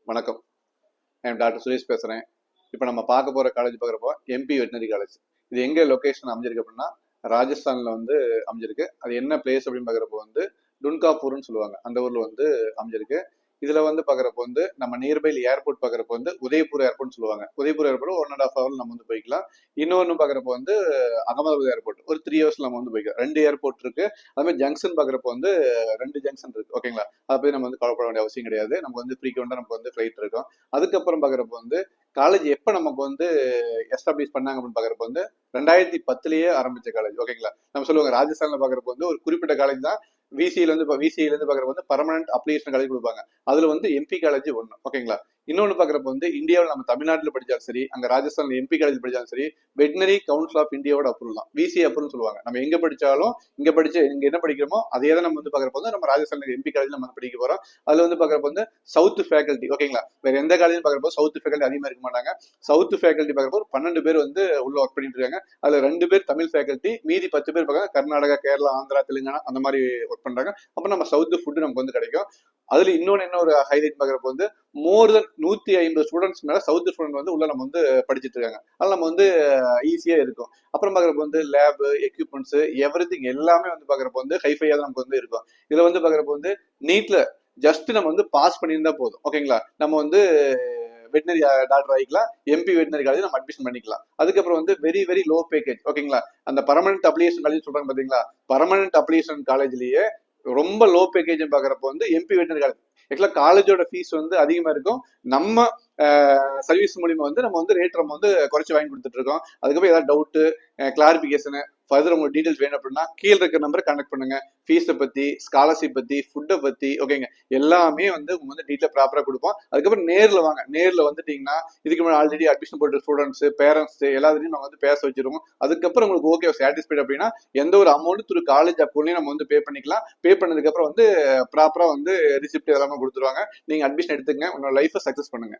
வணக்கம். நான் டாக்டர் சுரேஷ் பேசுகிறேன். இப்போ நம்ம பார்க்க போகிற காலேஜ் பார்க்குறப்போ எம்பி வெட்டினரி காலேஜ். இது எங்கே லொக்கேஷன் அமைஞ்சிருக்கு அப்படின்னா ராஜஸ்தானில் வந்து அமைஞ்சிருக்கு. அது என்ன பிளேஸ் அப்படின்னு பார்க்குறப்போ வந்து டுன்காப்பூர்னு சொல்லுவாங்க. அந்த ஊரில் வந்து அமைஞ்சிருக்கு. இதுல வந்து பாக்குறப்ப வந்து நம்ம நியர்பைல ஏர்போர்ட் பாக்குறப்ப வந்து உதய்பூர் ஏர்போர்ட் சொல்லுவாங்க. உதய்பூர் ஏர்போர்ட் 1.5 ஹவர் நம்ம வந்து போய்க்கலாம். இன்னொன்னு பாக்குறப்ப வந்து அகமதாபாத் ஏர்போர்ட் ஒரு 3 ஹவர்ஸ் நம்ம வந்து போய்க்கலாம். 2 ஏர்போர்ட் இருக்கு. அதே மாதிரி ஜங்ஷன் பாக்குறப்ப வந்து 2 ஜங்ஷன் இருக்கு. ஓகேங்களா? அதை பத்தி நம்ம வந்து கவலைப்பட வேண்டிய அவசியம் கிடையாது. நமக்கு வந்து ஃப்ரீக்வெண்டா நமக்கு வந்து ஃபிளைட் இருக்கும். அதுக்கப்புறம் பாக்குறப்ப வந்து காலேஜ் எப்ப நமக்கு வந்து எஸ்டாப்ளிஷ் பண்ணாங்க அப்படின்னு பாக்குறப்ப வந்து 2010லயே ஆரம்பிச்ச காலேஜ். ஓகேங்களா? நம்ம சொல்லுவாங்க ராஜஸ்தான்ல பாக்குறப்ப வந்து ஒரு குறிப்பிட்ட காலேஜ் தான் விசிஐல இருந்து பாக்குறப்ப வந்து பர்மனன்ட் அப்ளிகேஷன் காலேஜ் கொடுப்பாங்க. அதுல வந்து எம்பி காலேஜ் ஒண்ணு. ஓகேங்களா? இன்னொன்னு பாக்குறப்ப வந்து இந்தியாவில் நம்ம தமிழ்நாட்டில் படிச்சாலும் சரி, அங்க ராஜஸ்தான்ல எம்பி காலேஜ் படிச்சாலும் சரி, வெட்டினரி கவுன்சில் ஆஃப் இந்தியாவோட அப்ரூவல் தான். விசிஐ அப்ரூவல் சொல்லுவாங்க. நம்ம எங்க படிச்சாலும் இங்க என்ன படிக்கிறோமோ அதே தான் நம்ம வந்து பாக்குறப்ப வந்து நம்ம ராஜஸ்தான்ல எம்பி காலேஜ் நம்ம படிக்க போறோம். அதுல வந்து பாக்குறப்ப வந்து சவுத் ஃபேக்கல்டி. ஓகேங்களா? வேற எந்த காலேஜ் பாக்குறப்போ சவுத் ஃபேக்கல்டி அதிகமா இருக்க மாட்டாங்க. சவுத் ஃபேக்கல்டி பாக்குறப்போ 12 பேர் வந்து உள்ள ஒர்க் பண்ணிட்டு இருக்காங்க. அதுல 2 பேர் தமிழ் ஃபேக்கல்டி, மீதி 10 பேர் பார்க்க கர்நாடகா, கேரளா, ஆந்திரா, தெலுங்கானா அந்த மாதிரி ஒர்க் பண்றாங்க. அப்ப நம்ம சவுத் ஃபுட் நமக்கு வந்து கிடைக்கும். அதுல இன்னொன்னு என்ன ஒரு ஹைலைட் பாக்குறப்ப வந்து மோர் தென் 150 ஸ்டூடெண்ட்ஸ் மேல சவுத் ஸ்டூடெண்ட் வந்து உள்ள நம்ம வந்து படிச்சுட்டு இருக்காங்க. அதனால நம்ம வந்து ஈஸியா இருக்கும். அப்புறம் பாக்குறப்ப வந்து லேப் எக்யூப்மெண்ட்ஸ் எவ்ரிதிங் எல்லாமே வந்து பாக்குறப்ப வந்து ஹைஃபையா தான் நமக்கு வந்து இருக்கும். இதுல வந்து பாக்குறப்ப வந்து நீட்ல ஜஸ்ட் நம்ம வந்து பாஸ் பண்ணியிருந்தா போதும். ஓகேங்களா? நம்ம வந்து வெட்டினரி டாக்டர் ஆகிக்கலாம். எம்பி வெட்டினரி காலேஜ் நம்ம அட்மிஷன் பண்ணிக்கலாம். அதுக்கப்புறம் வந்து வெரி வெரி லோ பேக்கேஜ். ஓகேங்களா? அந்த பர்மனன்ட் அப்ளிகேஷன் காலேஜ் சொல்றாங்க பாத்தீங்களா? பர்மனன்ட் அப்ளிகேஷன் காலேஜ்லயே ரொம்ப லோ பேக்கேஜ் பாக்குறப்ப வந்து எம்பி வெட்டினரி காலேஜ். ஆக்சுவலா காலேஜோட ஃபீஸ் வந்து அதிகமா இருக்கும். நம்ம சர்வீஸ் மூலியமா வந்து நம்ம வந்து ரேட் நம்ம வந்து குறைச்சு வாங்கி கொடுத்துட்டு இருக்கோம். அதுக்கப்புறம் ஏதாவது டவுட் கிளாரிபிகேஷன் ஃபர்தர் உங்களுக்கு டீடைல்ஸ் வேணும் அப்படின்னா கீழே இருக்கிற நம்பரை கனெக்ட் பண்ணுங்க. ஃபீஸை பத்தி, ஸ்காலர்ஷிப் பத்தி, ஃபுட்டை பத்தி, ஓகேங்க, எல்லாமே வந்து உங்க வந்து டீட்டெயில் ப்ராப்பரா கொடுப்போம். அதுக்கப்புறம் நேர்ல வாங்க. நேர்ல வந்துட்டீங்கன்னா இதுக்கு முன்னாடி ஆல்ரெடி அட்மிஷன் போட்டு ஸ்டூடெண்ட்ஸ், பேரண்ட்ஸ் எல்லாத்தையும் நம்ம வந்து பேச வச்சிருவோம். அதுக்கப்புறம் உங்களுக்கு ஓகே சாட்டிஸ்ஃபைட் அப்படின்னா எந்த ஒரு அமௌண்ட் திரு காலேஜ் அக்கௌண்ட்லயும் நம்ம வந்து பே பண்ணிக்கலாம். பே பண்ணதுக்கு அப்புறம் வந்து ப்ராப்பரா வந்து ரிசிப்ட் எல்லாமே கொடுத்துருவாங்க. நீங்க அட்மிஷன் எடுத்துங்க. உங்களோட லைஃபை சக்சஸ் பண்ணுங்க.